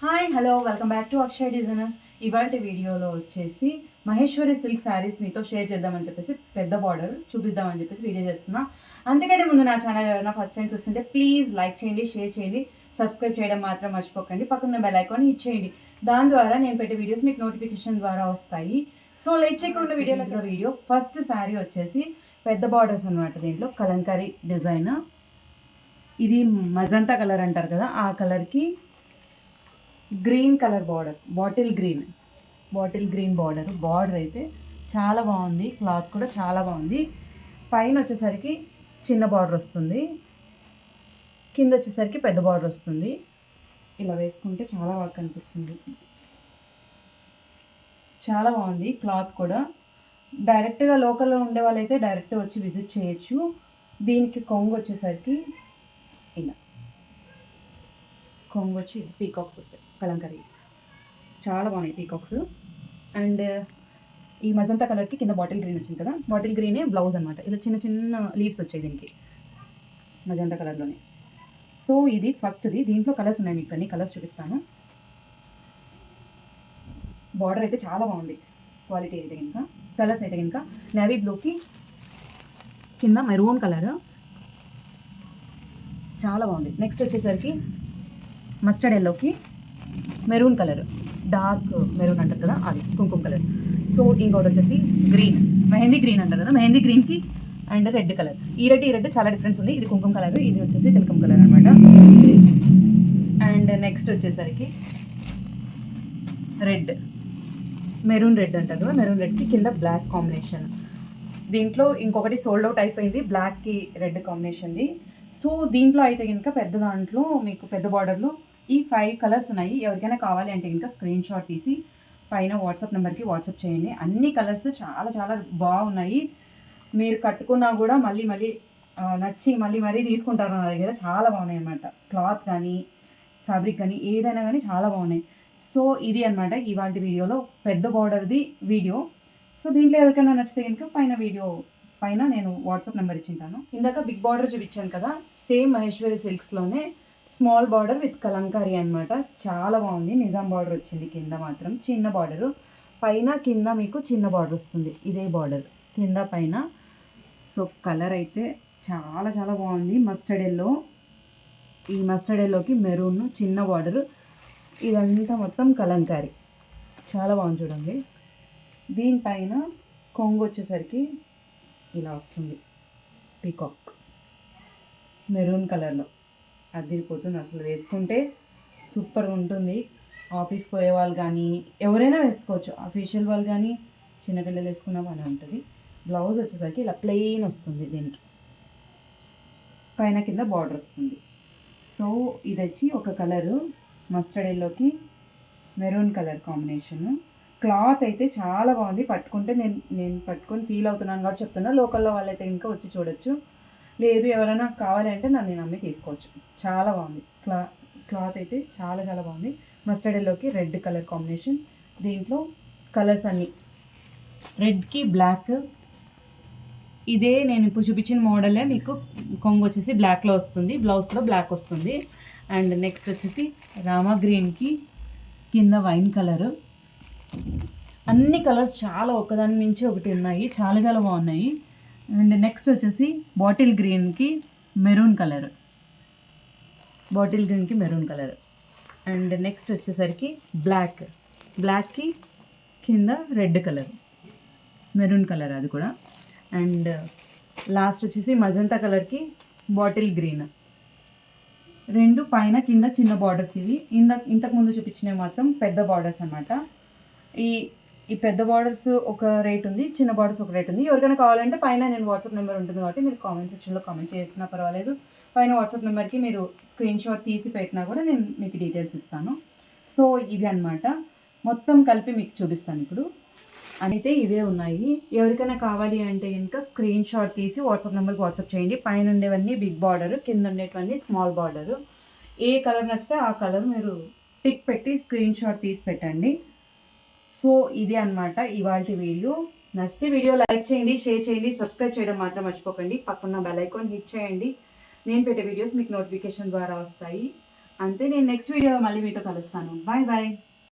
Hi hello welcome back to Akshay designers. ఇవాళ వీడియోలో వచ్చేసి మహేశ్వరి సిల్క్ శారీస్ మీతో షేర్ చేద్దామని చెప్పేసి పెద్ద బార్డర్ చూపిద్దామని చెప్పేసి వీడియో చేస్తున్నా. అంతకంటే ముందు నా ఛానల్ ఎవరైనా ఫస్ట్ టైం చూస్తుంటే ప్లీజ్ లైక్ చేయండి, షేర్ చేయండి, సబ్స్క్రైబ్ చేయడం మాత్రం మర్చిపోకండి. పక్కన బెల్ ఐకాన్ హిట్ చేయండి. దాని ద్వారా నేను పెట్టే వీడియోస్ మీకు నోటిఫికేషన్ ద్వారా వస్తాయి. సో లైక్ చేయకుండా వీడియో ఫస్ట్ శారీ వచ్చేసి పెద్ద బార్డర్స్ అనమాట. దీంట్లో కలంకారీ డిజైన్, ఇది మజంతా కలర్ అంటారు కదా, ఆ కలర్కి green colour border, bottle green border అయితే చాలా బాగుంది. క్లాత్ కూడా చాలా బాగుంది. పైన వచ్చేసరికి చిన్న బార్డర్ వస్తుంది, కింద వచ్చేసరికి పెద్ద బార్డర్ వస్తుంది. ఇలా వేసుకుంటే చాలా బాగా కనిపిస్తుంది. చాలా బాగుంది క్లాత్ కూడా. డైరెక్ట్గా లోకల్లో ఉండే వాళ్ళైతే డైరెక్ట్ వచ్చి విజిట్ చేయొచ్చు. దీనికి కొంగు వచ్చేసరికి ఇలా కొంగు వచ్చి పీకాక్స్ వస్తాయి, కలంకరీ చాలా బాగున్నాయి పీకాక్స్. అండ్ ఈ మజంతా కలర్కి కింద బాటిల్ గ్రీన్ వచ్చింది కదా, బాటిల్ గ్రీనే బ్లౌజ్ అనమాట. ఇలా చిన్న చిన్న లీవ్స్ వచ్చాయి దీనికి మజంతా కలర్లోనే. సో ఇది ఫస్ట్ది. దీంట్లో కలర్స్ ఉన్నాయి, మీకు అన్ని కలర్స్ చూపిస్తాను. బార్డర్ అయితే చాలా బాగుంది. క్వాలిటీ అయితే కనుక, కలర్స్ అయితే కనుక నేవీ బ్లూకి కింద మెరూన్ కలర్ చాలా బాగుంది. నెక్స్ట్ వచ్చేసరికి మస్టర్డ్ ఎల్లోకి మెరూన్ కలర్, డార్క్ మెరూన్ అంటారు కదా, అది కుంకుమ కలర్. సో ఇంకోటి వచ్చేసి గ్రీన్, మెహందీ గ్రీన్ అంటారు కదా, మెహందీ గ్రీన్కి అండ్ రెడ్ కలర్. ఈ రెడ్ చాలా డిఫరెన్స్ ఉంది. ఇది కుంకుమ కలర్, ఇది వచ్చేసి తిలకం కలర్ అనమాట. అండ్ నెక్స్ట్ వచ్చేసరికి రెడ్, మెరూన్ రెడ్ అంటారు కదా, మెరూన్ రెడ్కి కింద బ్లాక్ కాంబినేషన్. దీంట్లో ఇంకొకటి సోల్డ్ అవుట్ అయిపోయింది, బ్లాక్కి రెడ్ కాంబినేషన్ది. సో దీంట్లో అయితే కనుక పెద్ద దాంట్లో మీకు పెద్ద బార్డర్లో ఈ 5 కలర్స్ ఉన్నాయి. ఎవరికైనా కావాలి అంటే కనుక స్క్రీన్ షాట్ తీసి పైన వాట్సాప్ నెంబర్కి వాట్సాప్ చేయండి. అన్ని కలర్స్ చాలా చాలా బాగున్నాయి. మీరు కట్టుకున్నా కూడా మళ్ళీ నచ్చి మళ్ళీ తీసుకుంటారు నా దగ్గర. చాలా బాగున్నాయి అన్నమాట. క్లాత్ కానీ ఫ్యాబ్రిక్ కానీ ఏదైనా కానీ చాలా బాగున్నాయి. సో ఇది అనమాట ఇవాళ వీడియోలో పెద్ద బార్డర్ది వీడియో. సో దీంట్లో ఎవరికైనా నచ్చితే కనుక పైన నేను వాట్సాప్ నెంబర్ ఇచ్చింటాను. ఇందాక బిగ్ బార్డర్ చూపించాను కదా, సేమ్ మహేశ్వరి సిల్క్స్లోనే స్మాల్ బార్డర్ విత్ కలంకారీ అనమాట. చాలా బాగుంది. నిజాం బార్డర్ వచ్చింది, కింద మాత్రం చిన్న బార్డరు, పైన కింద మీకు చిన్న బార్డర్ వస్తుంది. ఇదే బార్డర్ కింద పైన. సో కలర్ అయితే చాలా చాలా బాగుంది. మస్టర్డ్ ఎల్లో, ఈ మస్టర్డ్ ఎల్లోకి మెరూన్ చిన్న బార్డరు, ఇదంతా మొత్తం కలంకారీ చాలా బాగుంది చూడండి. దీనిపైన కొంగు వచ్చేసరికి ఇలా వస్తుంది, పీకాక్ మెరూన్ కలర్లో. అదిరిపోతుంది అసలు. వేసుకుంటే సూపర్గా ఉంటుంది. ఆఫీస్కి పోయే వాళ్ళు కానీ ఎవరైనా వేసుకోవచ్చు, అఫీషియల్ వాళ్ళు కానీ చిన్నపిల్లలు వేసుకున్న బాగానే ఉంటుంది. బ్లౌజ్ వచ్చేసరికి ఇలా ప్లెయిన్ వస్తుంది, దీనికి పైన కింద బార్డర్ వస్తుంది. సో ఇది వచ్చి ఒక కలరు మస్టర్డ్ ఎల్లోకి మెరూన్ కలర్ కాంబినేషను. క్లాత్ అయితే చాలా బాగుంది. పట్టుకుంటే నేను పట్టుకొని ఫీల్ అవుతున్నాను కాబట్టి చెప్తున్నా. లోకల్లో వాళ్ళైతే ఇంకా వచ్చి చూడొచ్చు. లేదు ఎవరైనా కావాలి అంటే నన్ను నమ్మి తీసుకోవచ్చు. చాలా బాగుంది. క్లాత్ అయితే చాలా చాలా బాగుంది. మస్టర్డ్ ఎల్లోకి రెడ్ కలర్ కాంబినేషన్. దీంట్లో కలర్స్ అన్నీ రెడ్కి బ్లాక్, ఇదే నేను ఇప్పుడు చూపించిన మోడలే మీకు కొంగు వచ్చేసి బ్లాక్లో వస్తుంది, బ్లౌజ్ కూడా బ్లాక్ వస్తుంది. అండ్ నెక్స్ట్ వచ్చేసి రామా గ్రీన్కి కింద వైన్ కలరు. అన్ని కలర్స్ చాలా ఒకదాని మించి ఒకటి ఉన్నాయి, చాలా చాలా బాగున్నాయి. అండ్ నెక్స్ట్ వచ్చేసి బాటిల్ గ్రీన్కి మెరూన్ కలర్, అండ్ నెక్స్ట్ వచ్చేసరికి బ్లాక్కి కింద రెడ్ కలర్, మెరూన్ కలర్ అది కూడా. అండ్ లాస్ట్ వచ్చేసి మజంతా కలర్కి బాటిల్ గ్రీన్. రెండు పైన కింద చిన్న బార్డర్స్. ఇవి ఇంతకుముందు చూపించినవి మాత్రం పెద్ద బార్డర్స్ అనమాట. ఈ పెద్ద బార్డర్స్ ఒక రేట్ ఉంది, చిన్న బార్డర్స్ ఒక రేట్ ఉంది. ఎవరికైనా కావాలంటే పైన నేను వాట్సాప్ నెంబర్ ఉంటుంది కాబట్టి మీరు కామెంట్ సెక్షన్లో కామెంట్ చేసినా పర్వాలేదు. పైన వాట్సాప్ నెంబర్కి మీరు స్క్రీన్ షాట్ తీసి పెట్టినా కూడా నేను మీకు డీటెయిల్స్ ఇస్తాను. సో ఇవి అనమాట మొత్తం కలిపి మీకు చూపిస్తాను ఇప్పుడు. అయితే ఇవే ఉన్నాయి. ఎవరికైనా కావాలి అంటే కనుక స్క్రీన్ షాట్ తీసి వాట్సాప్ నెంబర్కి వాట్సాప్ చేయండి. పైన ఉండేవన్నీ బిగ్ బార్డర్, కింద ఉండేవన్నీ స్మాల్ బార్డరు. ఏ కలర్ నచ్చితే ఆ కలర్ మీరు టిక్ పెట్టి స్క్రీన్ షాట్ తీసి పెట్టండి. సో ఇది అనమాట ఇవాళ వీడియో. నచ్చితే వీడియో లైక్ చేయండి, షేర్ చేయండి, సబ్స్క్రైబ్ చేయడం మాత్రం మర్చిపోకండి. పక్కన బెల్ ఐకాన్ హిట్ చేయండి. నేను పెట్టే వీడియోస్ మీకు నోటిఫికేషన్ ద్వారా వస్తాయి. అంతే, నేను నెక్స్ట్ వీడియో మళ్ళీ మీతో కలుస్తాను. Bye bye.